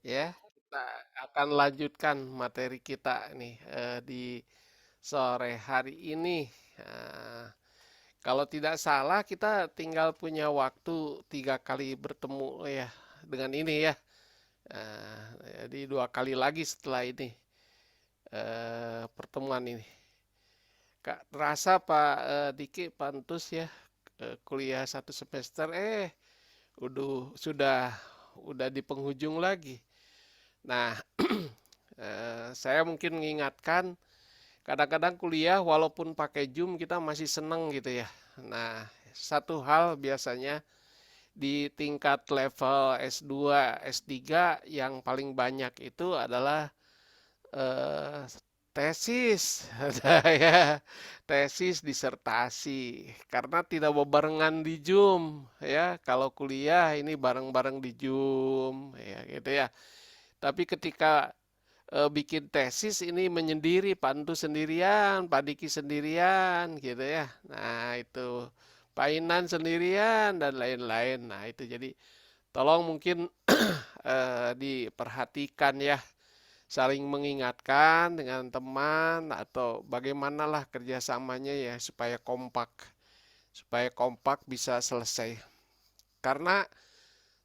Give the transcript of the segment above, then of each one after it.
Ya, kita akan lanjutkan materi kita nih di sore hari ini. Nah, kalau tidak salah kita tinggal punya waktu 3 kali bertemu ya dengan ini ya. Nah, jadi 2 kali lagi setelah ini pertemuan ini. Kak, terasa Pak Diki Pantus ya kuliah 1 semester sudah di penghujung lagi. Nah, saya mungkin mengingatkan kadang-kadang kuliah walaupun pakai Zoom kita masih seneng gitu ya. Nah, satu hal biasanya di tingkat level S2, S3 yang paling banyak itu adalah eh, tesis, ya, tesis disertasi. Karena tidak bebarengan di Zoom ya. Kalau kuliah ini bareng-bareng di Zoom ya gitu ya. Tapi ketika bikin tesis ini menyendiri, Pak Antu sendirian, Pak Diki sendirian, gitu ya. Nah, itu Pak Inan sendirian dan lain-lain. Nah, itu jadi tolong mungkin diperhatikan ya, saling mengingatkan dengan teman atau bagaimanalah kerjasamanya ya supaya kompak bisa selesai. Karena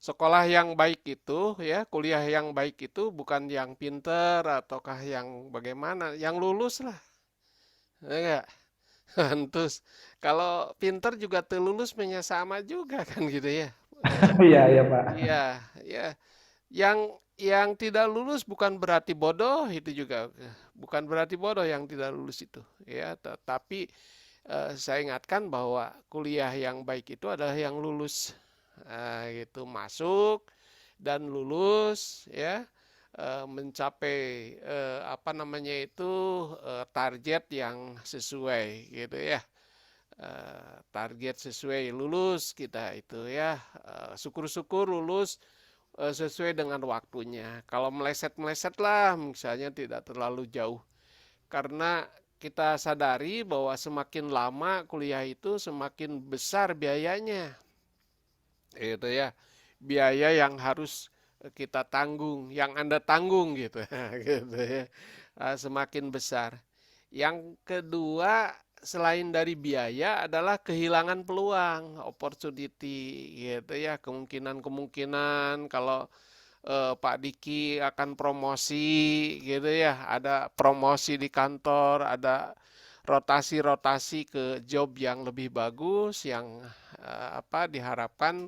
sekolah yang baik itu ya, kuliah yang baik itu bukan yang pinter ataukah yang bagaimana, yang lulus lah, ya enggak? Terus kalau pinter juga tuh lulus sama juga kan gitu ya. Iya, iya Pak. Iya, ya. Yang tidak lulus bukan berarti bodoh itu juga bukan berarti bodoh yang tidak lulus itu ya, tetapi saya ingatkan bahwa kuliah yang baik itu adalah yang lulus. Gitu masuk dan lulus ya mencapai apa namanya itu target yang sesuai gitu ya. Target sesuai lulus kita itu ya. Syukur-syukur lulus sesuai dengan waktunya. Kalau meleset-meleset lah misalnya tidak terlalu jauh. Karena kita sadari bahwa semakin lama kuliah itu semakin besar biayanya. Itu ya, biaya yang harus kita tanggung, yang Anda tanggung gitu, gitu ya. Semakin besar. Yang kedua, selain dari biaya adalah kehilangan peluang, opportunity gitu ya, kemungkinan-kemungkinan kalau Pak Diki akan promosi gitu ya, ada promosi di kantor, ada rotasi-rotasi ke job yang lebih bagus yang apa diharapkan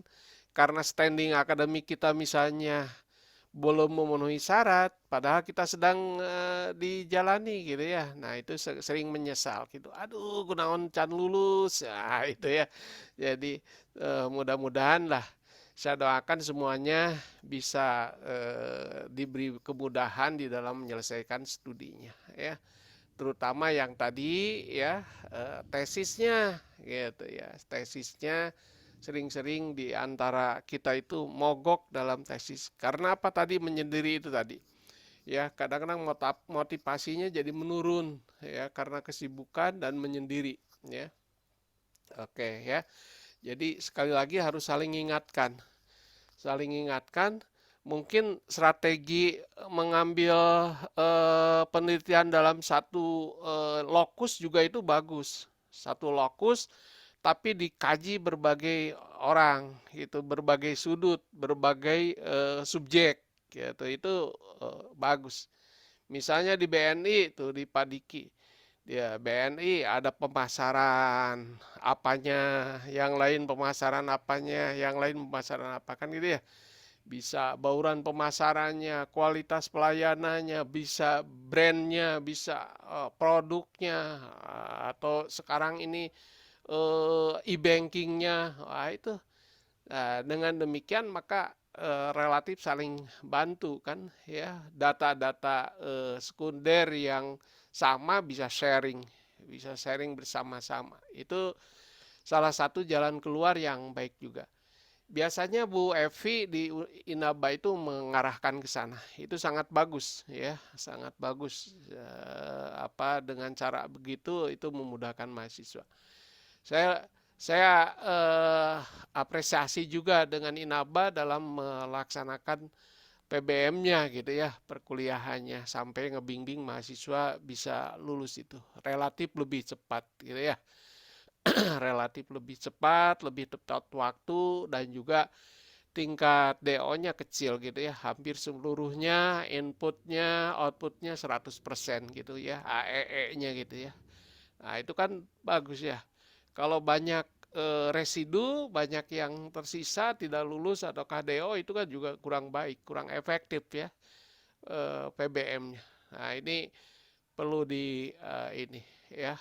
karena standing akademik kita misalnya belum memenuhi syarat, padahal kita sedang dijalani gitu ya. Nah itu sering menyesal gitu. Aduh, gunaon can lulus. Nah itu ya. Jadi mudah-mudahan lah saya doakan semuanya bisa diberi kemudahan di dalam menyelesaikan studinya ya. Terutama yang tadi ya tesisnya gitu ya. Tesisnya sering-sering di antara kita itu mogok dalam tesis. Karena apa tadi menyendiri itu tadi. Ya, kadang-kadang motivasinya jadi menurun ya karena kesibukan dan menyendiri ya. Oke ya. Jadi sekali lagi harus saling ingatkan, mungkin strategi mengambil penelitian dalam satu lokus juga itu bagus. Satu lokus tapi dikaji berbagai orang gitu, berbagai sudut, berbagai subjek gitu. Itu bagus. Misalnya di BNI itu di Padiki. Ya, BNI ada pemasaran apanya, yang lain pemasaran apanya, yang lain pemasaran apa kan gitu ya. Bisa bauran pemasarannya, kualitas pelayanannya, bisa brandnya, bisa produknya, atau sekarang ini e-bankingnya. Wah itu. Nah, dengan demikian maka relatif saling bantu kan ya. Data-data sekunder yang sama bisa sharing bersama-sama. Itu salah satu jalan keluar yang baik juga. Biasanya Bu Evi di Inaba itu mengarahkan ke sana. Itu sangat bagus ya, sangat bagus. Apa dengan cara begitu itu memudahkan mahasiswa. Saya saya apresiasi juga dengan Inaba dalam melaksanakan PBM-nya gitu ya, perkuliahannya sampai ngebimbing mahasiswa bisa lulus itu relatif lebih cepat gitu ya. Relatif lebih cepat, lebih tepat waktu dan juga tingkat DO-nya kecil gitu ya. Hampir seluruhnya inputnya, outputnya 100% gitu ya, AEE-nya gitu ya. Nah, itu kan bagus ya. Kalau banyak residu, banyak yang tersisa tidak lulus atau KDO itu kan juga kurang baik, kurang efektif ya PBM-nya. Nah, ini perlu di ini ya,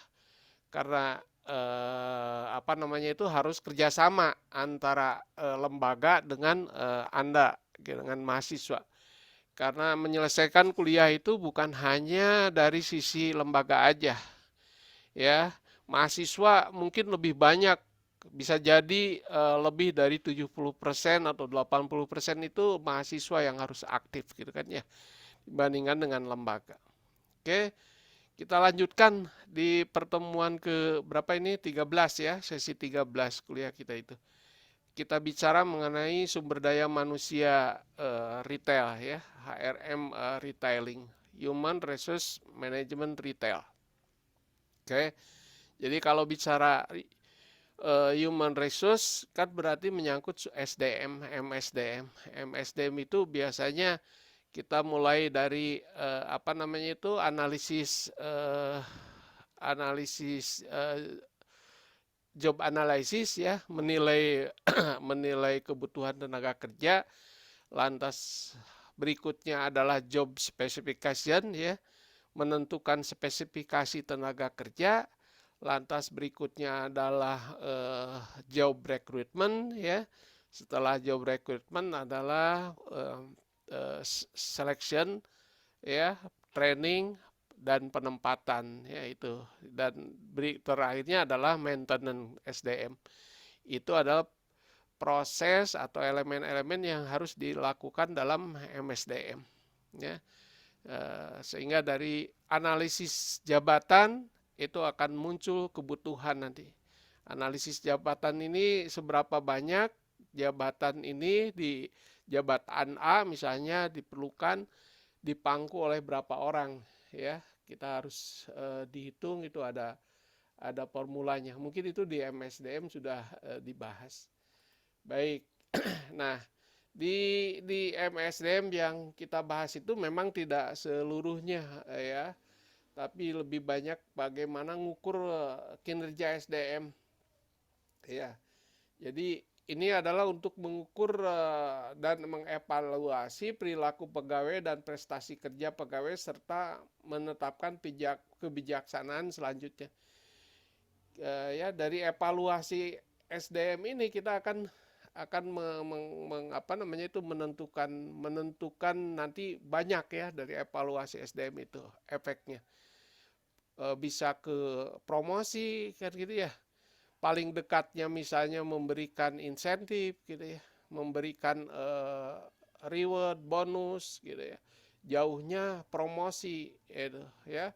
karena apa namanya itu harus kerjasama antara lembaga dengan Anda, dengan mahasiswa. Karena menyelesaikan kuliah itu bukan hanya dari sisi lembaga aja, ya. Mahasiswa mungkin lebih banyak, bisa jadi lebih dari 70% atau 80% itu mahasiswa yang harus aktif gitu kan ya, dibandingkan dengan lembaga. Oke, kita lanjutkan di pertemuan ke berapa ini? 13 ya, sesi 13 kuliah kita itu. Kita bicara mengenai sumber daya manusia retail ya, HRM retailing, Human Resource Management Retail. Oke, jadi kalau bicara human resource kan berarti menyangkut SDM, MSDM. MSDM itu biasanya kita mulai dari apa namanya itu analisis job analysis ya, menilai menilai kebutuhan tenaga kerja. Lantas berikutnya adalah job specification ya, menentukan spesifikasi tenaga kerja. Lantas berikutnya adalah job recruitment ya. Setelah job recruitment adalah selection ya, training dan penempatan ya itu. Dan terakhirnya adalah maintenance SDM. Itu adalah proses atau elemen-elemen yang harus dilakukan dalam MSDM ya. Sehingga dari analisis jabatan itu akan muncul kebutuhan nanti. Analisis jabatan ini seberapa banyak jabatan ini di jabatan A misalnya diperlukan dipangku oleh berapa orang ya. Kita harus dihitung, itu ada formulanya. Mungkin itu di MSDM sudah dibahas. Baik. Nah, di MSDM yang kita bahas itu memang tidak seluruhnya ya, tapi lebih banyak bagaimana ngukur kinerja SDM ya. Jadi ini adalah untuk mengukur dan mengevaluasi perilaku pegawai dan prestasi kerja pegawai serta menetapkan kebijaksanaan selanjutnya. Ya, dari evaluasi SDM ini kita akan apa namanya itu menentukan nanti banyak ya dari evaluasi SDM itu efeknya. Bisa ke promosi kan gitu ya, paling dekatnya misalnya memberikan insentif gitu ya, memberikan reward bonus gitu ya, jauhnya promosi itu ya,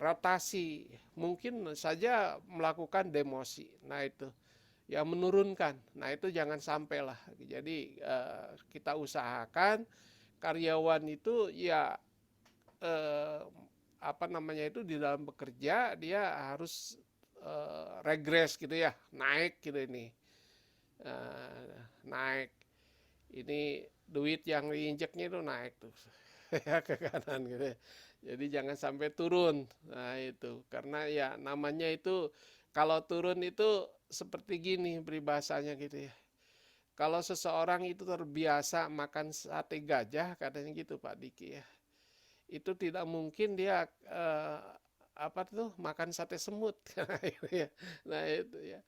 rotasi, mungkin saja melakukan demosi. Nah itu ya, menurunkan. Nah itu jangan sampai lah. Jadi kita usahakan karyawan itu ya apa namanya itu di dalam bekerja dia harus regres gitu ya, naik gitu ini, naik ini duit yang diinjeknya itu naik tuh ya ke kanan gitu ya. Jadi jangan sampai turun. Nah itu karena ya namanya itu kalau turun itu seperti gini peribahasanya gitu ya. Kalau seseorang itu terbiasa makan sate gajah, katanya gitu Pak Diki ya, itu tidak mungkin dia apa tuh makan sate semut. Nah itu ya,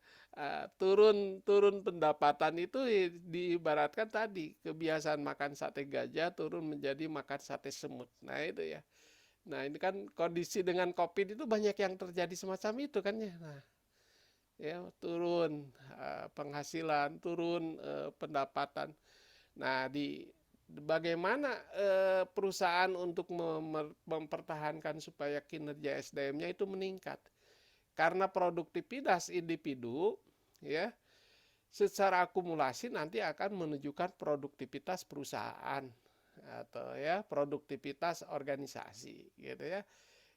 turun turun pendapatan itu diibaratkan tadi kebiasaan makan sate gajah turun menjadi makan sate semut. Nah itu ya. Nah ini kan kondisi dengan COVID itu banyak yang terjadi semacam itu kan ya. Nah, ya turun penghasilan, turun pendapatan. Nah, bagaimana perusahaan untuk mempertahankan supaya kinerja SDM-nya itu meningkat? Karena produktivitas individu ya secara akumulasi nanti akan menunjukkan produktivitas perusahaan atau ya produktivitas organisasi gitu ya.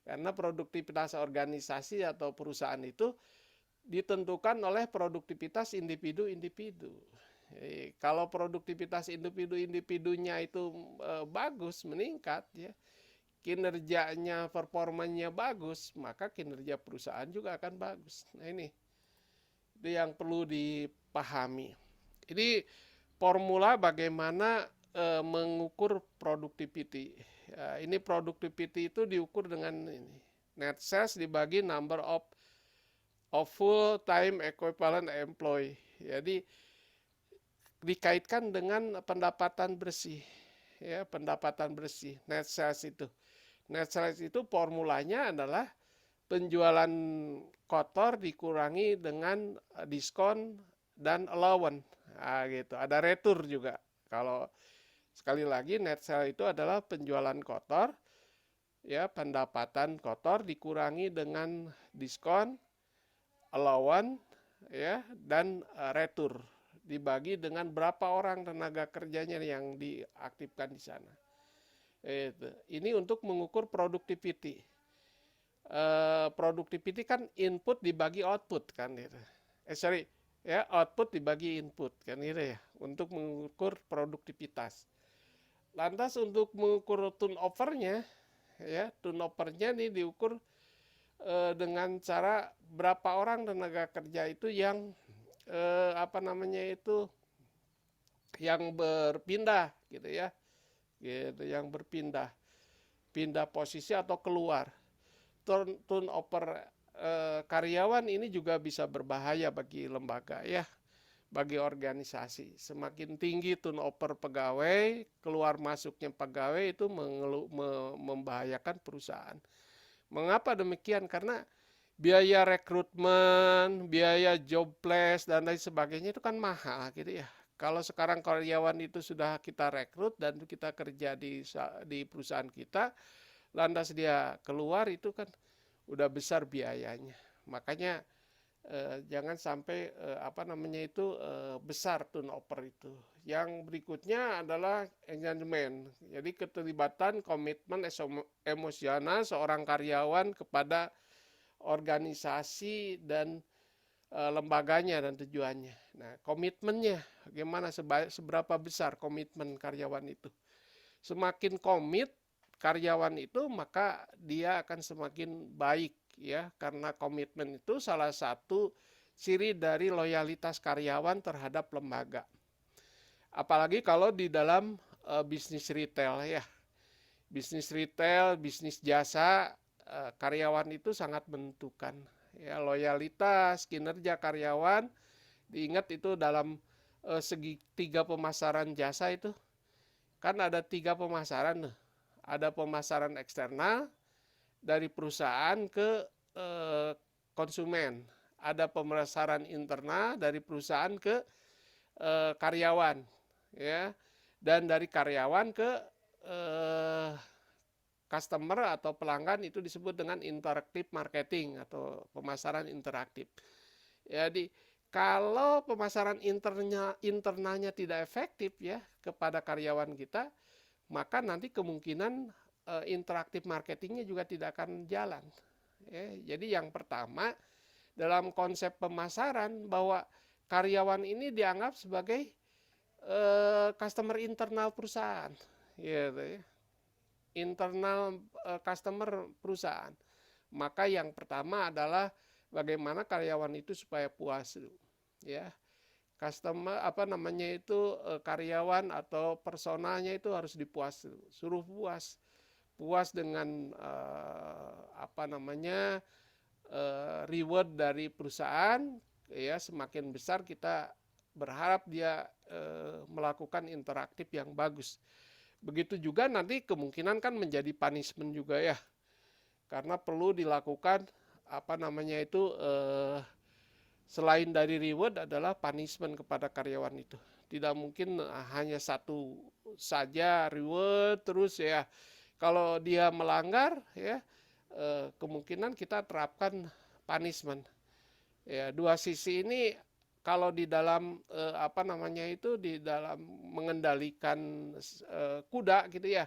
Karena produktivitas organisasi atau perusahaan itu ditentukan oleh produktivitas individu-individu. Kalau produktivitas individu-individunya itu bagus, meningkat ya, kinerjanya, performanya bagus, maka kinerja perusahaan juga akan bagus. Nah ini itu yang perlu dipahami. Ini formula bagaimana mengukur productivity. Ini productivity itu diukur dengan ini, net sales dibagi number of full time equivalent employee. Jadi dikaitkan dengan pendapatan bersih. Ya, pendapatan bersih, net sales itu. Net sales itu formulanya adalah penjualan kotor dikurangi dengan diskon dan allowance. Nah, gitu. Ada retur juga. Kalau sekali lagi net sales itu adalah penjualan kotor, ya pendapatan kotor dikurangi dengan diskon, allowance, ya dan retur dibagi dengan berapa orang tenaga kerjanya yang diaktifkan di sana. Ini untuk mengukur productivity. Productivity kan input dibagi output kan gitu. Ya output dibagi input kan gitu ya, untuk mengukur produktivitas. Lantas untuk mengukur turnovernya, ya turnovernya nih diukur dengan cara berapa orang tenaga kerja itu yang yang berpindah gitu ya, gitu yang berpindah, pindah posisi atau keluar. Turnover karyawan ini juga bisa berbahaya bagi lembaga ya, bagi organisasi. Semakin tinggi turnover pegawai, keluar masuknya pegawai itu membahayakan perusahaan. Mengapa demikian? Karena biaya rekrutmen, biaya job place dan lain sebagainya itu kan mahal gitu ya. Kalau sekarang karyawan itu sudah kita rekrut dan kita kerja di perusahaan kita, lantas dia keluar itu kan udah besar biayanya. Makanya jangan sampai besar turnover itu. Yang berikutnya adalah engagement. Jadi keterlibatan, komitmen emosional seorang karyawan kepada organisasi dan lembaganya dan tujuannya. Nah, komitmennya bagaimana, seberapa besar komitmen karyawan itu. Semakin komit karyawan itu, maka dia akan semakin baik ya, karena komitmen itu salah satu ciri dari loyalitas karyawan terhadap lembaga. Apalagi kalau di dalam bisnis retail ya. Bisnis retail, bisnis jasa, karyawan itu sangat menentukan. Ya, loyalitas, kinerja karyawan, diingat itu dalam segitiga pemasaran jasa itu, kan ada 3 pemasaran. Ada pemasaran eksternal dari perusahaan ke konsumen. Ada pemasaran internal dari perusahaan ke karyawan, ya, dan dari karyawan ke customer atau pelanggan, itu disebut dengan interactive marketing atau pemasaran interaktif. Jadi kalau pemasaran internalnya tidak efektif ya kepada karyawan kita, maka nanti kemungkinan interaktif marketingnya juga tidak akan jalan. Ya, jadi yang pertama dalam konsep pemasaran, bahwa karyawan ini dianggap sebagai customer internal perusahaan, gitu ya, internal customer perusahaan. Maka yang pertama adalah bagaimana karyawan itu supaya puas, ya. Customer karyawan atau personalnya itu harus dipuas, suruh puas, puas dengan reward dari perusahaan ya. Semakin besar kita berharap dia melakukan interaktif yang bagus. Begitu juga nanti kemungkinan kan menjadi punishment juga ya, karena perlu dilakukan selain dari reward adalah punishment kepada karyawan itu. Tidak mungkin hanya satu saja reward terus ya. Kalau dia melanggar ya, kemungkinan kita terapkan punishment. Ya, dua sisi ini kalau di dalam apa namanya itu, di dalam mengendalikan kuda gitu ya,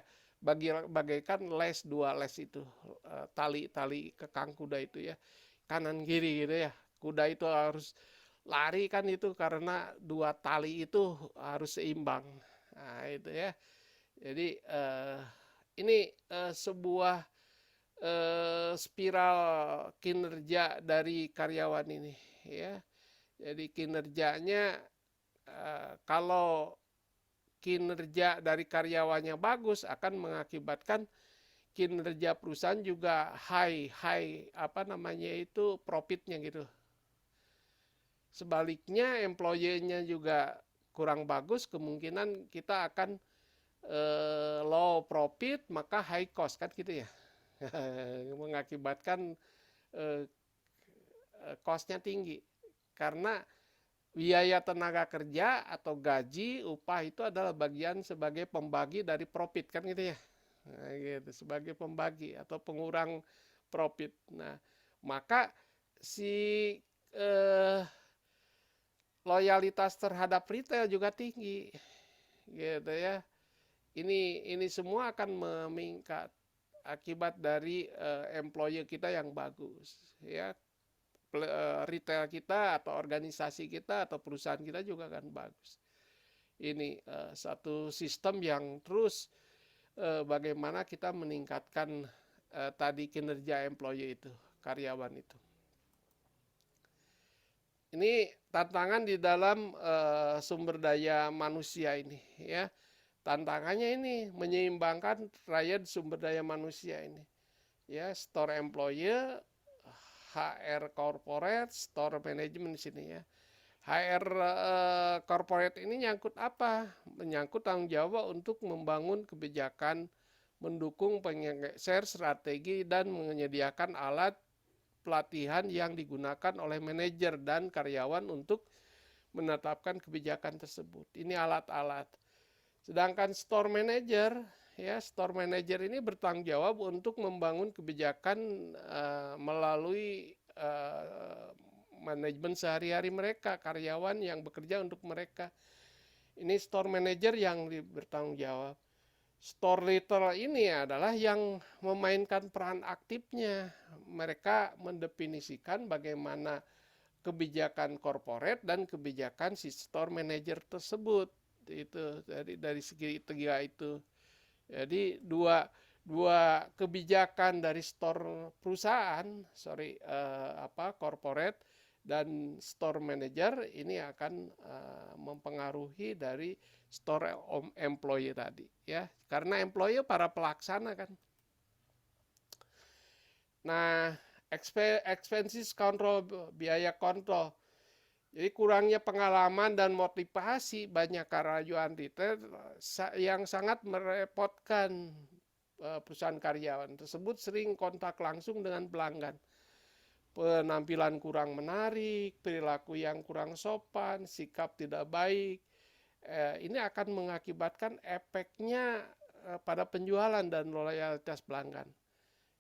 bagaikan les, dua les itu, tali kekang kuda itu ya, kanan kiri gitu ya. Kuda itu harus lari kan itu karena dua tali itu harus seimbang. Nah, itu ya. Jadi ini sebuah spiral kinerja dari karyawan ini ya. Jadi kinerjanya, kalau kinerja dari karyawannya bagus akan mengakibatkan kinerja perusahaan juga high high apa namanya itu profitnya gitu. Sebaliknya employee-nya juga kurang bagus, kemungkinan kita akan low profit maka high cost kan gitu ya. Mengakibatkan eh, cost-nya tinggi karena biaya tenaga kerja atau gaji upah itu adalah bagian sebagai pembagi dari profit kan gitu ya. Nah, gitu, sebagai pembagi atau pengurang profit. Nah, maka si eh, loyalitas terhadap retail juga tinggi gitu ya. Ini semua akan meningkat akibat dari employer kita yang bagus ya. Retail kita atau organisasi kita atau perusahaan kita juga akan bagus. Ini satu sistem yang terus bagaimana kita meningkatkan tadi kinerja employee itu, karyawan itu. Ini tantangan di dalam sumber daya manusia ini ya. Tantangannya ini menyeimbangkan trayek sumber daya manusia ini. Ya, store employee, HR corporate, store management di sini ya. HR corporate ini nyangkut apa? Menyangkut tanggung jawab untuk membangun kebijakan, mendukung penggeser strategi dan menyediakan alat pelatihan yang digunakan oleh manajer dan karyawan untuk menetapkan kebijakan tersebut. Ini alat-alat. Sedangkan store manager, ya store manager ini bertanggung jawab untuk membangun kebijakan melalui manajemen sehari-hari mereka, karyawan yang bekerja untuk mereka. Ini store manager yang bertanggung jawab. Store leader ini adalah yang memainkan peran aktifnya. Mereka mendefinisikan bagaimana kebijakan corporate dan kebijakan si store manager tersebut. Itu dari segi tiga itu. Jadi dua kebijakan dari store perusahaan, corporate dan store manager ini akan mempengaruhi dari store employee tadi ya, karena employee para pelaksana kan. Nah, expenses control, biaya kontrol. Jadi kurangnya pengalaman dan motivasi banyak karyawan retail yang sangat merepotkan perusahaan karyawan tersebut, sering kontak langsung dengan pelanggan. Penampilan kurang menarik, perilaku yang kurang sopan, sikap tidak baik. Ini akan mengakibatkan efeknya pada penjualan dan loyalitas pelanggan.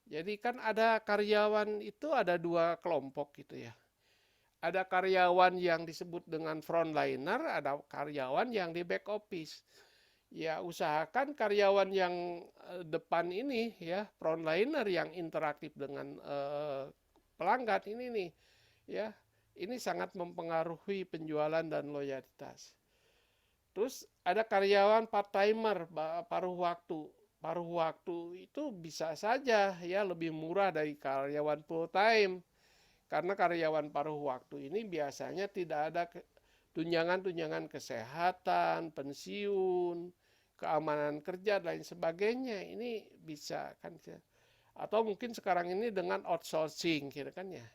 Jadi kan ada karyawan itu ada dua kelompok gitu ya. Ada karyawan yang disebut dengan frontliner, ada karyawan yang di back office. Ya usahakan karyawan yang depan ini ya, frontliner yang interaktif dengan pelanggan ini nih ya, ini sangat mempengaruhi penjualan dan loyalitas. Terus ada karyawan part timer, paruh waktu. Paruh waktu itu bisa saja ya lebih murah dari karyawan full time. Karena karyawan paruh waktu ini biasanya tidak ada tunjangan-tunjangan kesehatan, pensiun, keamanan kerja dan lain sebagainya. Ini bisa kan, atau mungkin sekarang ini dengan outsourcing gitu kan ya.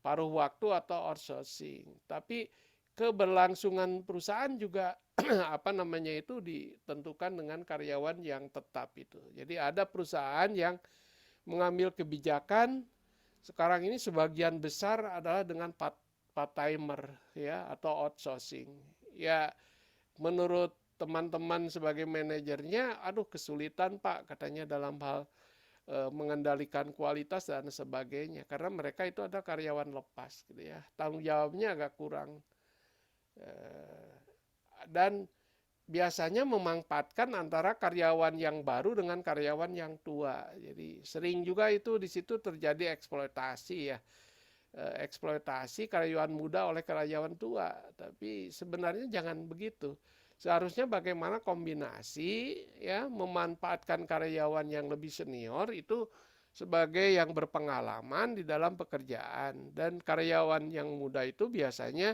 Paruh waktu atau outsourcing. Tapi keberlangsungan perusahaan juga apa namanya itu ditentukan dengan karyawan yang tetap itu. Jadi ada perusahaan yang mengambil kebijakan sekarang ini sebagian besar adalah dengan part timer ya atau outsourcing. Ya menurut teman-teman sebagai manajernya, aduh kesulitan Pak katanya dalam hal mengendalikan kualitas dan sebagainya, karena mereka itu ada karyawan lepas gitu ya, tanggung jawabnya agak kurang. Dan biasanya memanfaatkan antara karyawan yang baru dengan karyawan yang tua. Jadi sering juga itu di situ terjadi eksploitasi ya. Eksploitasi karyawan muda oleh karyawan tua. Tapi sebenarnya jangan begitu. Seharusnya bagaimana kombinasi ya, memanfaatkan karyawan yang lebih senior itu sebagai yang berpengalaman di dalam pekerjaan, dan karyawan yang muda itu biasanya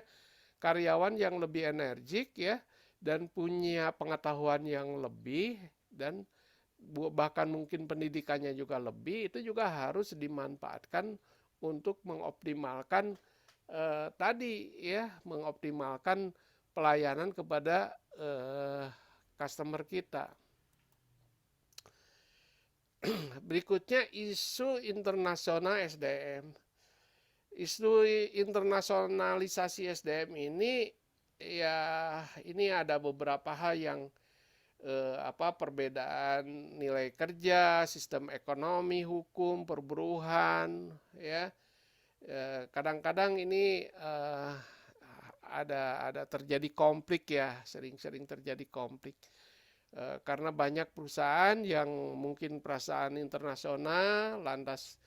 karyawan yang lebih energik ya, dan punya pengetahuan yang lebih, dan bahkan mungkin pendidikannya juga lebih, itu juga harus dimanfaatkan untuk mengoptimalkan tadi ya, mengoptimalkan pelayanan kepada customer kita. Berikutnya isu internasional SDM. Isu internasionalisasi SDM ini ya, ini ada beberapa hal yang perbedaan nilai kerja, sistem ekonomi, hukum, perburuhan ya. Kadang-kadang ini ada terjadi konflik ya, sering-sering terjadi konflik. Karena banyak perusahaan yang mungkin perusahaan internasional, lantas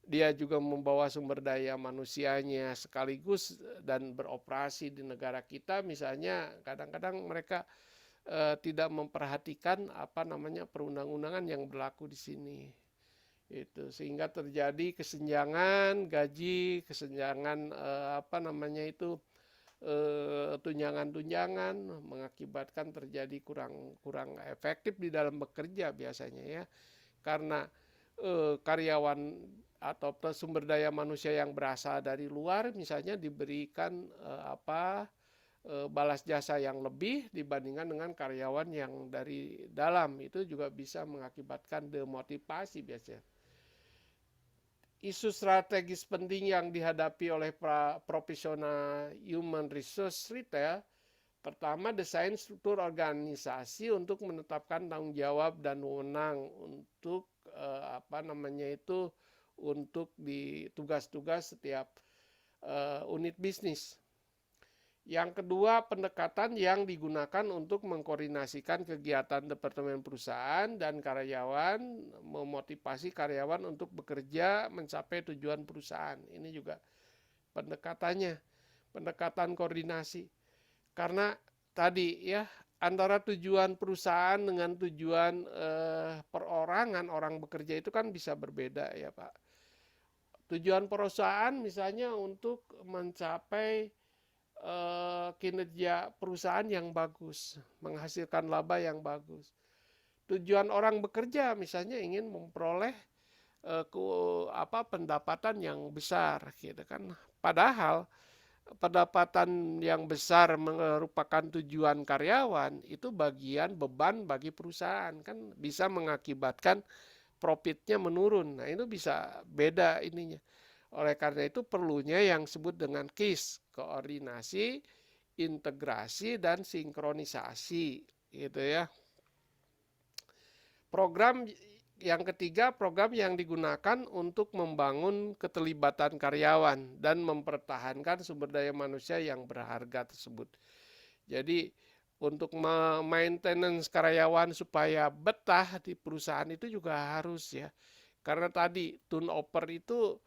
dia juga membawa sumber daya manusianya sekaligus dan beroperasi di negara kita, misalnya kadang-kadang mereka tidak memperhatikan perundang-undangan yang berlaku di sini. Itu sehingga terjadi kesenjangan gaji, kesenjangan tunjangan-tunjangan, mengakibatkan terjadi kurang efektif di dalam bekerja biasanya ya, karena karyawan atau sumber daya manusia yang berasal dari luar misalnya diberikan balas jasa yang lebih dibandingkan dengan karyawan yang dari dalam, itu juga bisa mengakibatkan demotivasi biasanya. Isu strategis penting yang dihadapi oleh profesional human resource retail, pertama, desain struktur organisasi untuk menetapkan tanggung jawab dan wewenang untuk untuk di tugas-tugas setiap unit bisnis. Yang kedua, pendekatan yang digunakan untuk mengkoordinasikan kegiatan departemen perusahaan dan karyawan, memotivasi karyawan untuk bekerja mencapai tujuan perusahaan. Ini juga pendekatannya, pendekatan koordinasi. Karena tadi ya, antara tujuan perusahaan dengan tujuan perorangan orang bekerja itu kan bisa berbeda ya Pak. Tujuan perusahaan misalnya untuk mencapai kinerja perusahaan yang bagus, menghasilkan laba yang bagus. Tujuan orang bekerja misalnya ingin memperoleh pendapatan yang besar gitu kan. Padahal pendapatan yang besar merupakan tujuan karyawan, itu bagian beban bagi perusahaan, kan bisa mengakibatkan profitnya menurun. Nah, itu bisa beda ininya. Oleh karena itu perlunya yang disebut dengan KIS, koordinasi, integrasi, dan sinkronisasi gitu ya. Program yang ketiga, program yang digunakan untuk membangun keterlibatan karyawan dan mempertahankan sumber daya manusia yang berharga tersebut. Jadi untuk maintenance karyawan supaya betah di perusahaan itu juga harus ya. Karena tadi turnover itu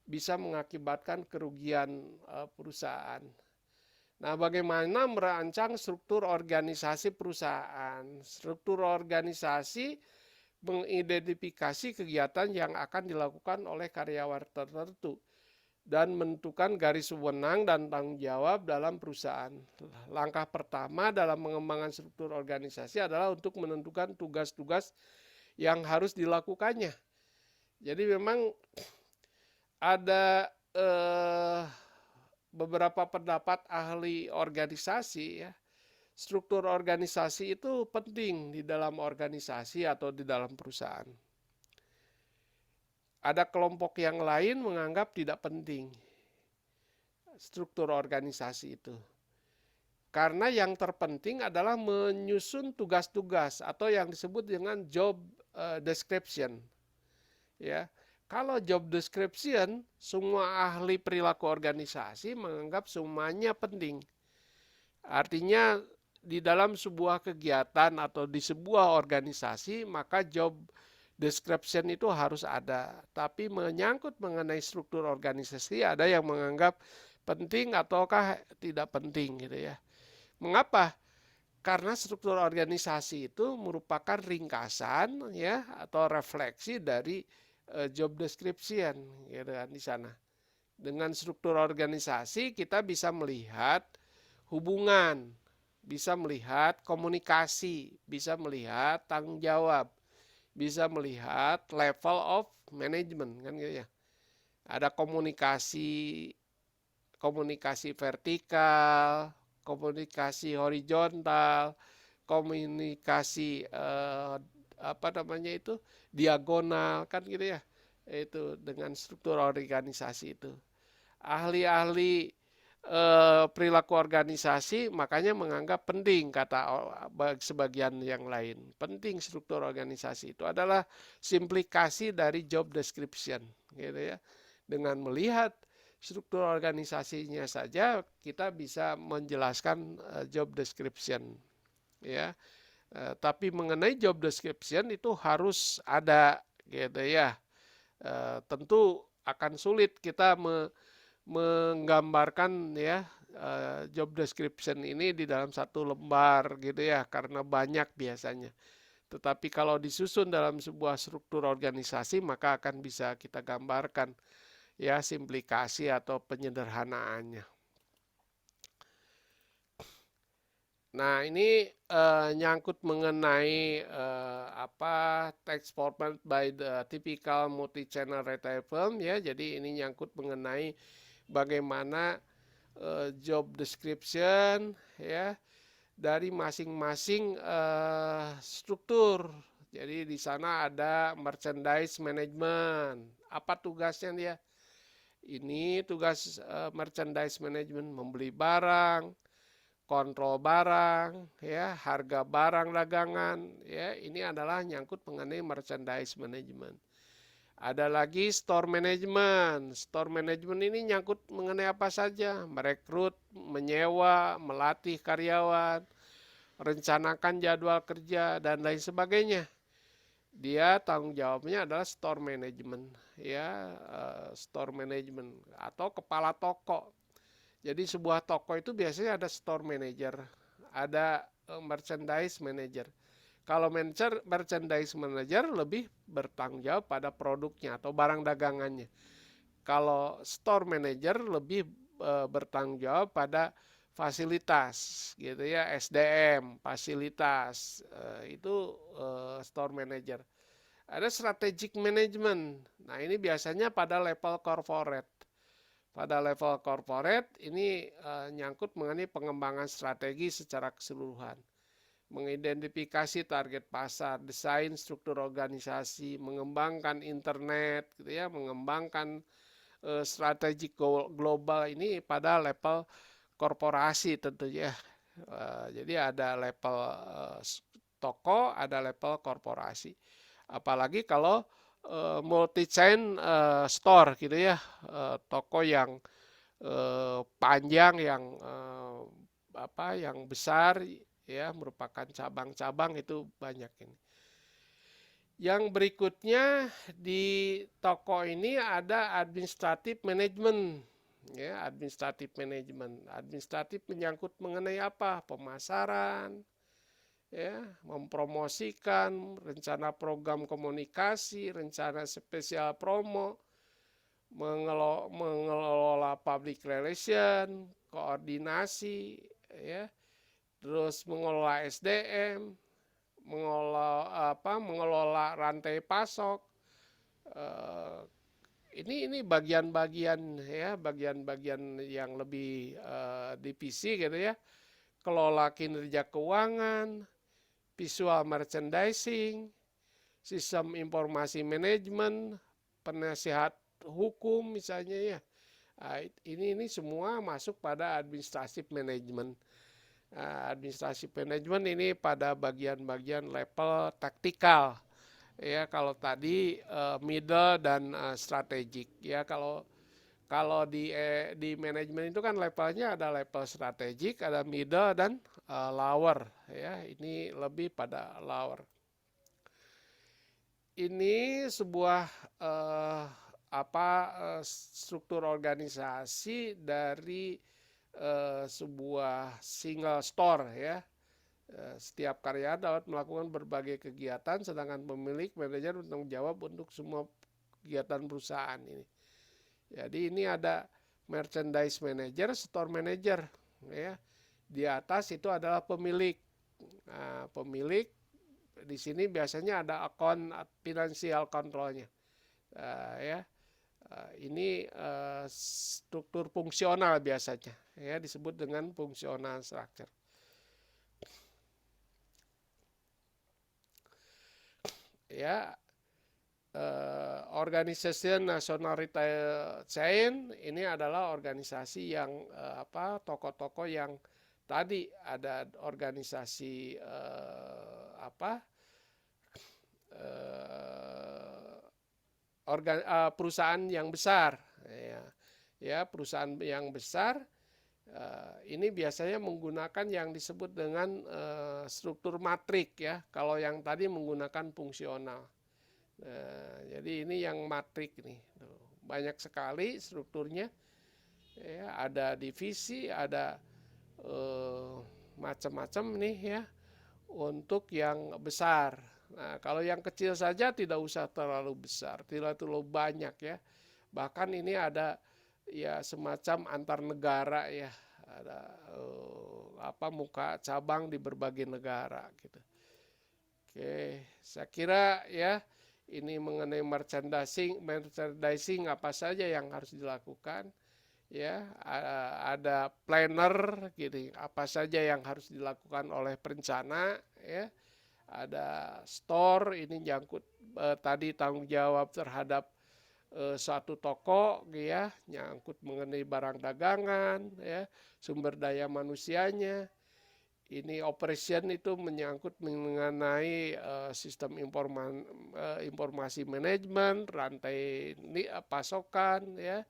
bisa mengakibatkan kerugian perusahaan. Nah, bagaimana merancang struktur organisasi perusahaan? Struktur organisasi mengidentifikasi kegiatan yang akan dilakukan oleh karyawan tertentu dan menentukan garis wewenang dan tanggung jawab dalam perusahaan. Langkah pertama dalam mengembangkan struktur organisasi adalah untuk menentukan tugas-tugas yang harus dilakukannya. Jadi memang ada beberapa pendapat ahli organisasi ya. Struktur organisasi itu penting di dalam organisasi atau di dalam perusahaan. Ada kelompok yang lain menganggap tidak penting struktur organisasi itu. Karena yang terpenting adalah menyusun tugas-tugas atau yang disebut dengan job description. ya. Kalau job description, semua ahli perilaku organisasi menganggap semuanya penting. Artinya di dalam sebuah kegiatan atau di sebuah organisasi, maka job description itu harus ada. Tapi menyangkut mengenai struktur organisasi, ada yang menganggap penting ataukah tidak penting gitu ya. Mengapa? Karena struktur organisasi itu merupakan ringkasan ya atau refleksi dari job description gitu kan di sana. Dengan struktur organisasi kita bisa melihat hubungan, bisa melihat komunikasi, bisa melihat tanggung jawab, bisa melihat level of management kan gitu ya. Ada komunikasi komunikasi vertikal, komunikasi horizontal, komunikasi apa namanya itu diagonal kan gitu ya. Itu dengan struktur organisasi itu. Ahli-ahli perilaku organisasi makanya menganggap penting kata sebagian yang lain. Penting struktur organisasi itu adalah simplikasi dari job description gitu ya. Dengan melihat struktur organisasinya saja kita bisa menjelaskan job description ya. Tapi mengenai job description itu harus ada gitu ya. Tentu akan sulit kita menggambarkan ya job description ini di dalam satu lembar gitu ya karena banyak biasanya. Tetapi kalau disusun dalam sebuah struktur organisasi maka akan bisa kita gambarkan ya simplikasi atau penyederhanaannya. Nah, ini nyangkut mengenai apa text format by the typical multi-channel retail firm ya. Jadi ini nyangkut mengenai bagaimana job description ya dari masing-masing struktur. Jadi di sana ada merchandise management. Apa tugasnya dia? Ini tugas merchandise management membeli barang, kontrol barang, ya, harga barang dagangan, ya, ini adalah nyangkut mengenai merchandise management. Ada lagi store management. Store management ini nyangkut mengenai apa saja? Merekrut, menyewa, melatih karyawan, rencanakan jadwal kerja dan lain sebagainya. Dia tanggung jawabnya adalah store management, ya, store management atau kepala toko. Jadi sebuah toko itu biasanya ada store manager, ada merchandise manager. Kalau merchandise manager lebih bertanggung jawab pada produknya atau barang dagangannya. Kalau store manager lebih bertanggung jawab pada fasilitas gitu ya, SDM, fasilitas itu store manager. Ada strategic management. Nah, ini biasanya pada level corporate. Pada level corporate ini nyangkut mengenai pengembangan strategi secara keseluruhan. Mengidentifikasi target pasar, desain struktur organisasi, mengembangkan internet gitu ya, mengembangkan strategi global ini pada level korporasi tentunya. Jadi ada level toko, ada level korporasi. Apalagi kalau multi chain store gitu ya, toko yang panjang yang apa yang besar ya merupakan cabang-cabang itu banyak ini. Yang berikutnya di toko ini ada administratif manajemen. Ya, administratif manajemen. Administratif menyangkut mengenai apa? Pemasaran, ya, mempromosikan, rencana program komunikasi, rencana spesial promo, mengelola public relation, koordinasi, ya, terus mengelola SDM, mengelola rantai pasok. Ini bagian-bagian ya, bagian-bagian yang lebih divisi gitu ya. Kelola kinerja keuangan, visual merchandising, sistem informasi manajemen, penasihat hukum misalnya ya. Nah, ini semua masuk pada administratif manajemen. Administratif manajemen ini pada bagian-bagian level taktikal Ya, kalau tadi middle dan strategic. Ya, kalau kalau di manajemen itu kan levelnya ada level strategic, ada middle dan lower. Ya, ini lebih pada lower. Ini sebuah eh, struktur organisasi dari sebuah single store ya. Setiap karyawan dapat melakukan berbagai kegiatan, sedangkan pemilik manajer bertanggung jawab untuk semua kegiatan perusahaan ini. Jadi ini ada merchandise manager, store manager, ya. Di atas itu adalah pemilik. Nah, pemilik di sini biasanya ada akun financial controlnya, ya. Ini struktur fungsional biasanya, ya disebut dengan fungsional structure. Ya, Organisasi Nasional Retail Chain ini adalah organisasi yang toko-toko yang tadi ada organisasi perusahaan yang besar, ya perusahaan yang besar ini biasanya menggunakan yang disebut dengan struktur matrik ya. Kalau yang tadi menggunakan fungsional. Jadi ini yang matrik nih, banyak sekali strukturnya. Ya, ada divisi, ada macam-macam nih ya untuk yang besar. Nah, kalau yang kecil saja tidak usah terlalu besar, tidak terlalu banyak ya. Bahkan ini ada ya semacam antar negara ya, ada muka cabang di berbagai negara gitu. Oke, saya kira ya ini mengenai merchandising apa saja yang harus dilakukan ya, ada planner gitu, apa saja yang harus dilakukan oleh perencana ya, ada store ini nyangkut tadi tanggung jawab terhadap suatu toko ya, nyangkut mengenai barang dagangan ya, sumber daya manusianya. Ini operation itu menyangkut mengenai sistem informasi manajemen, rantai pasokan ya,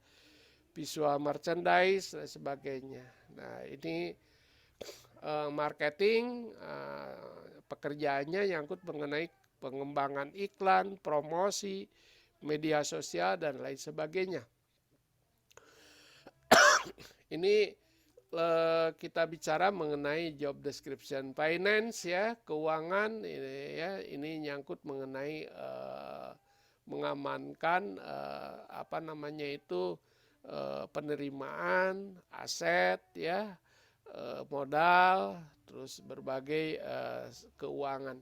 visual merchandise dan sebagainya. Nah, ini marketing pekerjaannya nyangkut mengenai pengembangan iklan, promosi, media sosial dan lain sebagainya. Ini kita bicara mengenai job description finance ya, keuangan ini ya, ini nyangkut mengenai mengamankan penerimaan aset ya, modal, terus berbagai keuangan.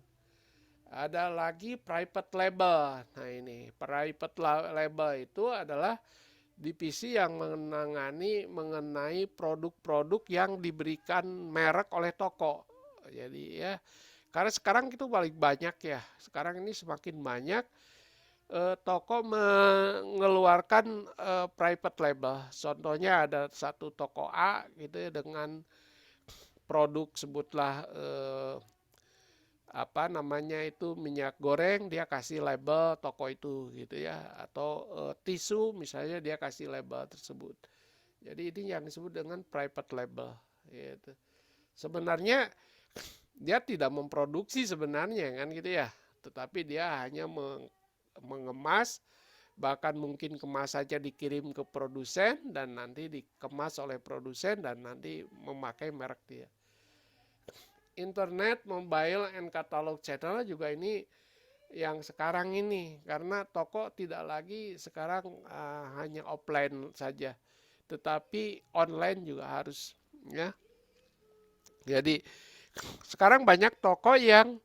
Ada lagi private label. Nah, ini private label itu adalah divisi yang mengenai produk-produk yang diberikan merek oleh toko. Jadi ya, karena sekarang itu paling banyak ya. Sekarang ini semakin banyak toko mengeluarkan private label. Contohnya ada satu toko A gitu ya dengan produk sebutlah minyak goreng, dia kasih label toko itu gitu ya, atau tisu misalnya dia kasih label tersebut. Jadi ini yang disebut dengan private label gitu. Sebenarnya dia tidak memproduksi sebenarnya kan gitu ya, tetapi dia hanya mengemas, bahkan mungkin kemasannya dikirim ke produsen dan nanti dikemas oleh produsen dan nanti memakai merek dia. Internet, mobile, and catalog channel juga ini yang sekarang ini, karena toko tidak lagi sekarang hanya offline saja, tetapi online juga harus ya. Jadi sekarang banyak toko yang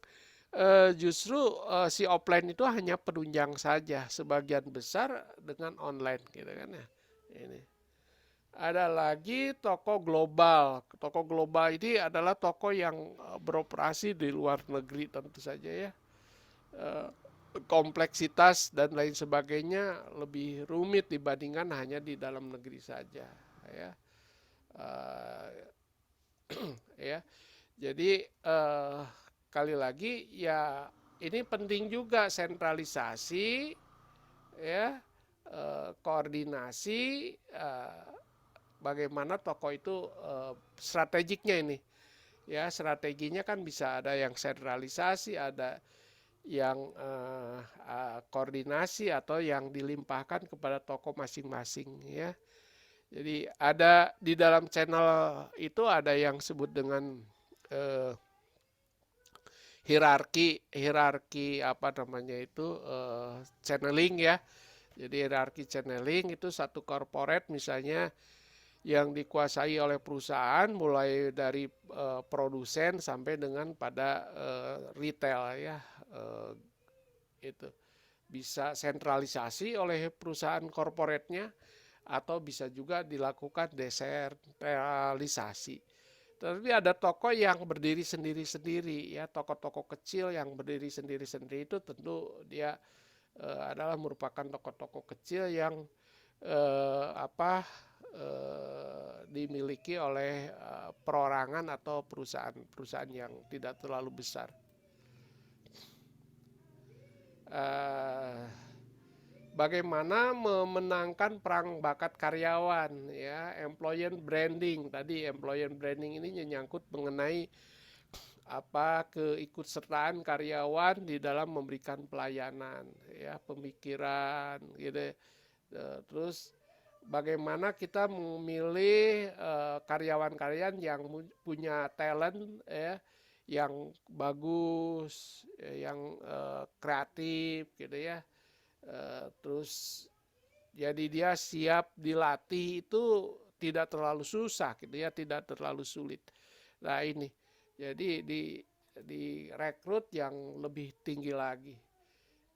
justru si offline itu hanya penunjang saja, sebagian besar dengan online gitu kan ya. Ini. Ada lagi toko global. Toko global ini adalah toko yang beroperasi di luar negeri tentu saja ya. Kompleksitas dan lain sebagainya lebih rumit dibandingkan hanya di dalam negeri saja ya. Ya. Jadi kali lagi ya ini penting juga sentralisasi, ya, koordinasi, bagaimana toko itu strategiknya ini. Ya, strateginya kan bisa ada yang sentralisasi, ada yang koordinasi, atau yang dilimpahkan kepada toko masing-masing, ya. Jadi ada di dalam channel itu ada yang sebut dengan eh, hierarki apa namanya itu, channeling, ya. Jadi hierarki channeling itu satu corporate misalnya yang dikuasai oleh perusahaan, mulai dari produsen sampai dengan pada retail, ya. Eh, itu bisa sentralisasi oleh perusahaan korporatnya, atau bisa juga dilakukan desentralisasi. Tapi ada toko yang berdiri sendiri-sendiri, ya, toko-toko kecil yang berdiri sendiri-sendiri itu tentu dia adalah merupakan toko-toko kecil yang dimiliki oleh perorangan atau perusahaan-perusahaan yang tidak terlalu besar. Eh, Bagaimana memenangkan perang bakat karyawan, ya, employer branding. Tadi employer branding ini menyangkut mengenai apa keikutsertaan karyawan di dalam memberikan pelayanan, ya, pemikiran, gitu. Terus bagaimana kita memilih karyawan-karyawan yang punya talent, ya, yang bagus, yang kreatif, gitu ya. Terus jadi dia siap dilatih itu tidak terlalu susah, gitu ya, tidak terlalu sulit. Nah ini, jadi di rekrut yang lebih tinggi lagi.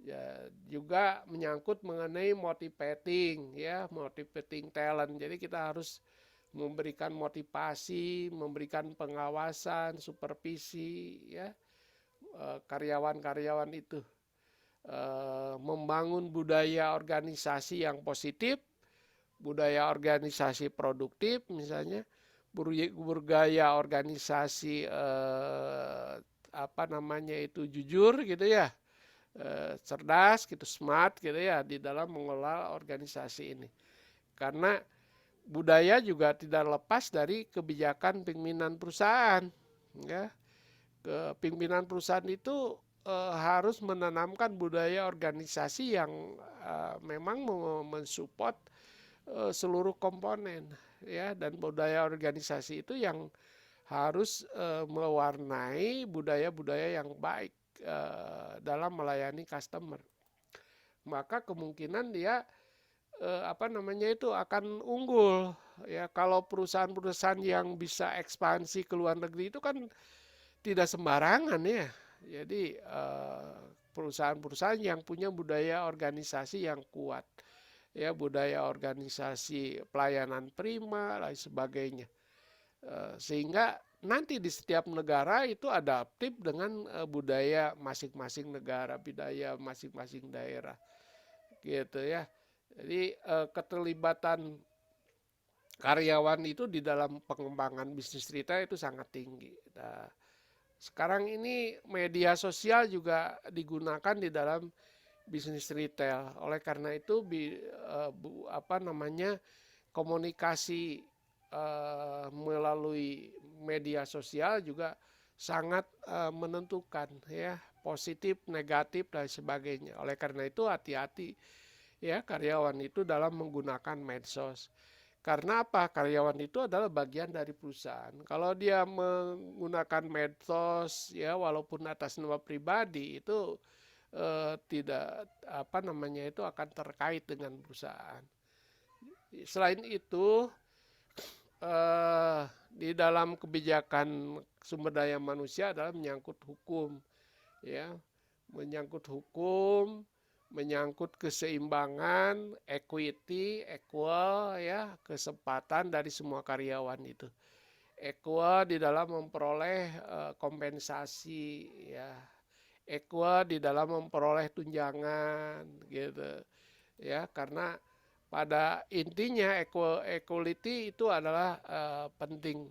Ya, juga menyangkut mengenai motivating, ya, motivating talent. Jadi kita harus memberikan motivasi, memberikan pengawasan, supervisi, ya, karyawan-karyawan itu. Membangun budaya organisasi yang positif, budaya organisasi produktif misalnya, budaya organisasi apa namanya itu jujur, gitu ya, cerdas gitu, smart gitu ya, di dalam mengelola organisasi ini. Karena budaya juga tidak lepas dari kebijakan pimpinan perusahaan, ya. Pimpinan perusahaan itu harus menanamkan budaya organisasi yang memang mensupport seluruh komponen, ya, dan budaya organisasi itu yang harus mewarnai budaya-budaya yang baik dalam melayani customer. Maka kemungkinan dia apa namanya itu akan unggul, ya. Kalau perusahaan-perusahaan yang bisa ekspansi ke luar negeri itu kan tidak sembarangan, ya. Jadi perusahaan-perusahaan yang punya budaya organisasi yang kuat, ya, budaya organisasi pelayanan prima, lain sebagainya. Sehingga nanti di setiap negara itu adaptif dengan budaya masing-masing negara, budaya masing-masing daerah, gitu ya. Jadi keterlibatan karyawan itu di dalam pengembangan bisnis retail itu sangat tinggi. Nah, sekarang ini media sosial juga digunakan di dalam bisnis retail. Oleh karena itu apa namanya, komunikasi melalui media sosial juga sangat menentukan, ya, positif, negatif dan sebagainya. Oleh karena itu hati-hati, ya, karyawan itu dalam menggunakan medsos. Karena apa? Karyawan itu adalah bagian dari perusahaan. Kalau dia menggunakan medsos, ya, walaupun atas nama pribadi, itu tidak apa namanya itu akan terkait dengan perusahaan. Selain itu, di dalam kebijakan sumber daya manusia adalah menyangkut hukum, ya, menyangkut hukum, menyangkut keseimbangan, equity, equal, ya, kesempatan dari semua karyawan itu. Equal di dalam memperoleh kompensasi, ya, equal di dalam memperoleh tunjangan, gitu, ya. Karena pada intinya equality itu adalah penting,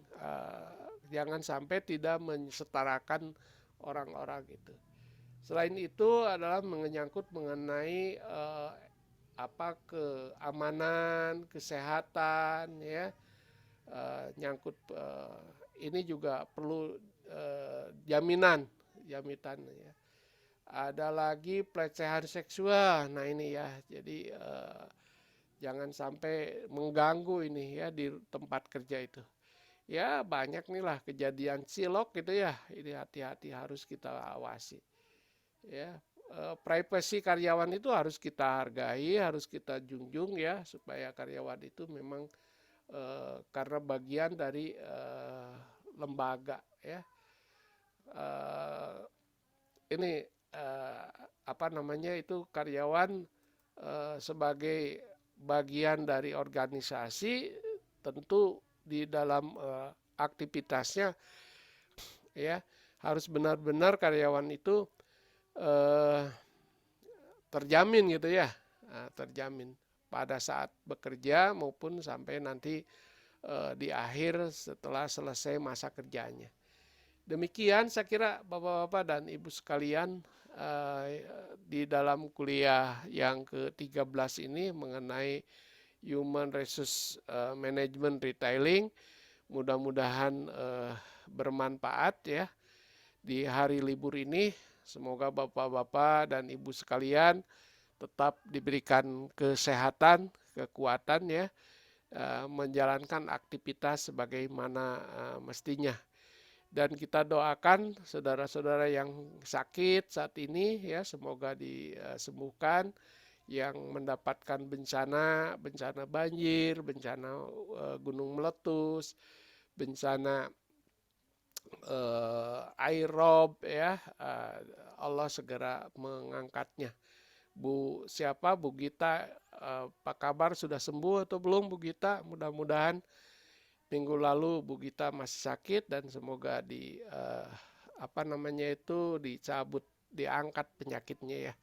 jangan sampai tidak mensetarakan orang-orang itu. Selain itu adalah menyangkut mengenai keamanan, kesehatan, ya, nyangkut ini juga perlu jaminan, jaminan, ya. Ada lagi pelecehan seksual. Nah ini ya, jadi jangan sampai mengganggu ini ya di tempat kerja itu. Ya banyak nih lah kejadian cilok gitu ya. Ini hati-hati harus kita awasi. Ya, privasi karyawan itu harus kita hargai, harus kita junjung ya supaya karyawan itu memang karena bagian dari lembaga ya. Eh, ini apa namanya itu karyawan sebagai bagian dari organisasi tentu di dalam aktivitasnya ya harus benar-benar karyawan itu eh, terjamin gitu ya. Nah, terjamin pada saat bekerja maupun sampai nanti di akhir setelah selesai masa kerjanya. Demikian saya kira Bapak-bapak dan Ibu sekalian di dalam kuliah yang ke-13 ini mengenai Human Resource Management Retailing. Mudah-mudahan bermanfaat ya di hari libur ini. Semoga Bapak-bapak dan Ibu sekalian tetap diberikan kesehatan, kekuatan ya, menjalankan aktivitas sebagaimana mestinya. Dan kita doakan saudara-saudara yang sakit saat ini ya semoga disembuhkan, yang mendapatkan bencana, bencana banjir, bencana gunung meletus, bencana air rob ya, Allah segera mengangkatnya. Bu Gita, apa kabar, sudah sembuh atau belum Bu Gita? Mudah-mudahan minggu lalu Bu Gita masih sakit dan semoga apa namanya itu dicabut, diangkat penyakitnya ya.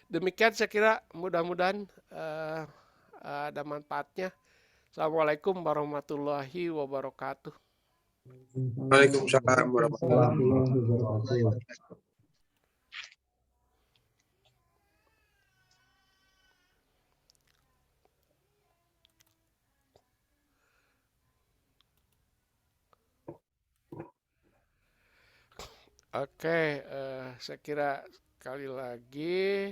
Demikian saya kira mudah-mudahan ada manfaatnya. Assalamualaikum warahmatullahi wabarakatuh. Waalaikumsalam warahmatullahi wabarakatuh. Oke, saya kira sekali lagi